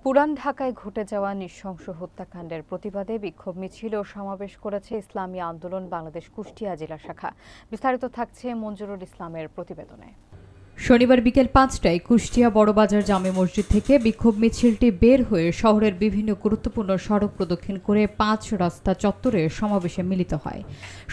পুরান ঢাকায় ঘটে যাওয়া নৃশংস হত্যাকাণ্ডের প্রতিবাদে বিক্ষোভ মিছিল ও সমাবেশ করেছে ইসলামী আন্দোলন বাংলাদেশ কুষ্টিয়া জেলা শাখা। বিস্তারিত থাকছে মঞ্জুরুল ইসলামের প্রতিবেদনে। শনিবার বিকেল ৫টায় কুষ্টিয়া বড়বাজার জামে মসজিদ থেকে বিক্ষোভ মিছিলটি বের হয়ে শহরের বিভিন্ন গুরুত্বপূর্ণ সড়ক প্রদক্ষিণ করে ৫ রাস্তা চত্বরে সমাবেশে মিলিত হয়।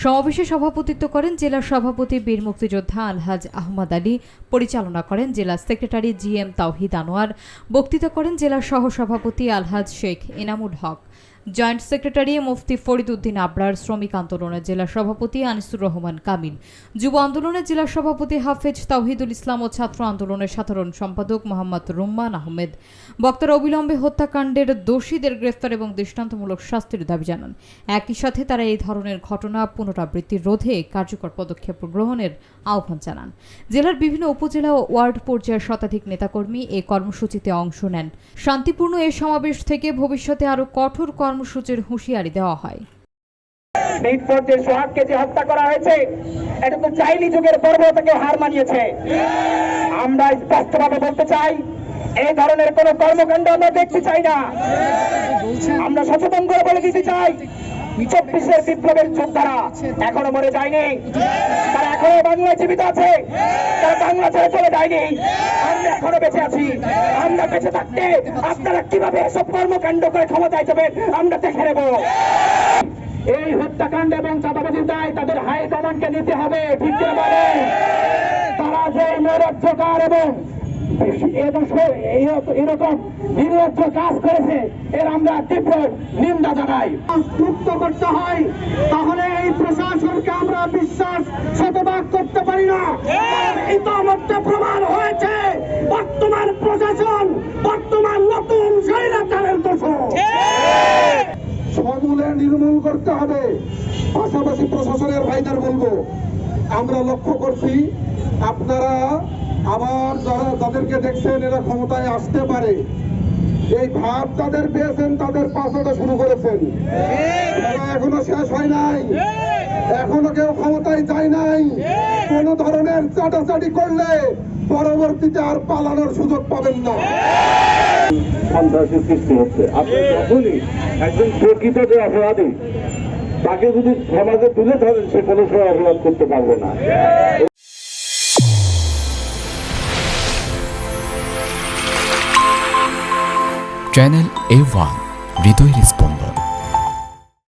সমাবেশে সভাপতিত্ব করেন জেলা সভাপতি বীর মুক্তিযোদ্ধা আলহাজ আহমদ আলী, পরিচালনা করেন জেলা সেক্রেটারি জিএম তাওহিদ আনোয়ার, বক্তৃতা করেন জেলা সহসভাপতি আলহাজ শেখ এনামুল হক, জয়েন্ট সেক্রেটারি মুফতি ফরিদ উদ্দিন আবরার, শ্রমিক আন্দোলনের জেলা সভাপতি আনিসুর রহমান কামিল, যুব আন্দোলনের জেলা সভাপতি হাফেজ তাওহিদুল ইসলাম ও ছাত্র আন্দোলনের সাধারণ সম্পাদক মোহাম্মদ রুম্মান আহমেদ। বক্তারা অবিলম্বে হত্যাকাণ্ডের দোষীদের গ্রেফতার এবং দৃষ্টান্তমূলক শাস্তির দাবি জানান। একই সাথে তারা এই ধরনের ঘটনা পুনরাবৃত্তি রোধে কার্যকর পদক্ষেপ গ্রহণের আহ্বান জানান। জেলার বিভিন্ন উপজেলা ও ওয়ার্ড পর্যায়ের শতাধিক নেতাকর্মী এই কর্মসূচিতে অংশ নেন। শান্তিপূর্ণ এই সমাবেশ থেকে ভবিষ্যতে আরও কঠোর কর্মসূচির হুঁশিয়ারি দেওয়া হয়। সোহাগকে যে হত্যা করা হয়েছে, এটা তো চাইলি যুগের বর্বরতাকে হার মানিয়েছে। আমরা স্পষ্টভাবে বলতে চাই, এই ধরনের কোন কর্মকাণ্ড আমরা দেখতে চাই না। আমরা সচেতন করে বলে দিতে চাই, ২৪-এর বিপ্লবের যোদ্ধারা এখনো মরে যায়নি, তারা এখনো বাংলায় জীবিত আছে, তারা বাংলা ছেড়ে চলে যায়নি। আমরা এখনো বেঁচে আছি। আমরা বেঁচে থাকতে আপনারা কিভাবে এসব কর্মকাণ্ড করে ক্ষমতায় যাবেন আমরা দেখে নেব। এই হত্যাকাণ্ড এবং চাঁদাবাজির দায় তাদের হাইকমান্ডকে নিতে হবে। ঠিক বলে তারা যে নৈরাজ্যকার এবং এরকম নির্লজ্জ কাজ করেছে, এর আমরা তীব্র নিন্দা জানাই। মুক্ত করতে হয়, তাহলে এই প্রশাসনকে আমরা বিশ্বাস শতভাগ করতে পারি না। ইতিমধ্যে প্রমাণ হয়েছে বর্তমান প্রশাসন বর্তমান নতুন স্বৈরাচারের দোষর। সমূলে নির্মূল করতে হবে। পাশাপাশি প্রশাসনের ভাইদের বলবো, আমরা লক্ষ্য করছি আপনারা আবার যাদেরকে দেখছেন এরা ক্ষমতায় আসতে পারে, এই ভাব তাদের পেয়েছেন, তাদের পাশাটা শুরু করেছেন। এখনো শেষ হয় নাই, এখনো কেউ ক্ষমতায় যায় নাই। কোন ধরনের চাটাচাটি করলে পরবর্তীতে আর পালানোর সুযোগ পাবেন না। সন্ত্রাসের সৃষ্টি হচ্ছে। আপনি যখনই একজন প্রকৃত যে অপরাধী তাকে যদি সমাজে তুলে ধরেন, সে কোনো সময় অপরাধ করতে পারবে না। চ্যানেল A1 হৃদয়ের স্পন্দন।